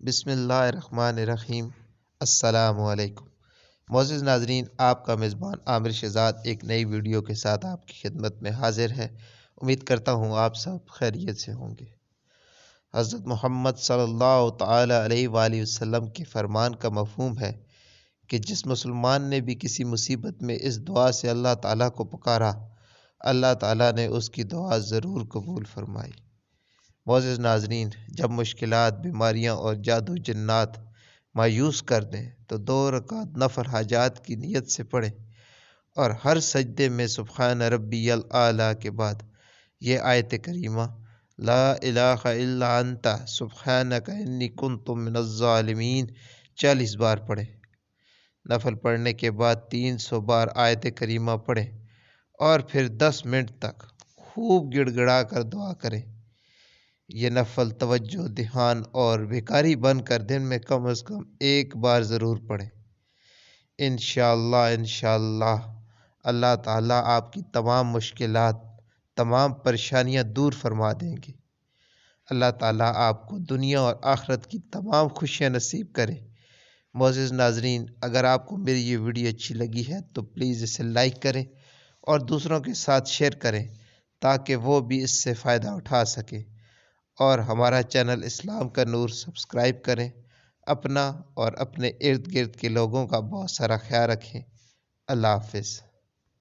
بسم اللہ الرحمن الرحیم۔ السلام علیکم معزز ناظرین، آپ کا میزبان عامر شہزاد ایک نئی ویڈیو کے ساتھ آپ کی خدمت میں حاضر ہے۔ امید کرتا ہوں آپ سب خیریت سے ہوں گے۔ حضرت محمد صلی اللہ تعالی علیہ وآلہ وسلم کے فرمان کا مفہوم ہے کہ جس مسلمان نے بھی کسی مصیبت میں اس دعا سے اللہ تعالیٰ کو پکارا، اللہ تعالیٰ نے اس کی دعا ضرور قبول فرمائی۔ معزز ناظرین، جب مشکلات، بیماریاں اور جادو جنات مایوس کر دیں تو 2 رکعت نفل حاجات کی نیت سے پڑھیں اور ہر سجدے میں سبحان ربی الاعلیٰ کے بعد یہ آیت کریمہ لا الہ الا انت سبحانک انی کنت من الظالمین 40 بار پڑھیں۔ نفل پڑھنے کے بعد 300 بار آیت کریمہ پڑھیں اور پھر 10 منٹ تک خوب گڑ گڑا کر دعا کریں۔ یہ نفل توجہ، دھیان اور بھکاری بن کر دن میں کم از کم 1 بار ضرور پڑھیں۔ انشاءاللہ اللہ تعالیٰ آپ کی تمام مشکلات، تمام پریشانیاں دور فرما دیں گے۔ اللہ تعالیٰ آپ کو دنیا اور آخرت کی تمام خوشیاں نصیب کرے۔ معزز ناظرین، اگر آپ کو میری یہ ویڈیو اچھی لگی ہے تو پلیز اسے لائک کریں اور دوسروں کے ساتھ شیئر کریں تاکہ وہ بھی اس سے فائدہ اٹھا سکیں، اور ہمارا چینل اسلام کا نور سبسکرائب کریں۔ اپنا اور اپنے ارد گرد کے لوگوں کا بہت سارا خیال رکھیں۔ اللہ حافظ۔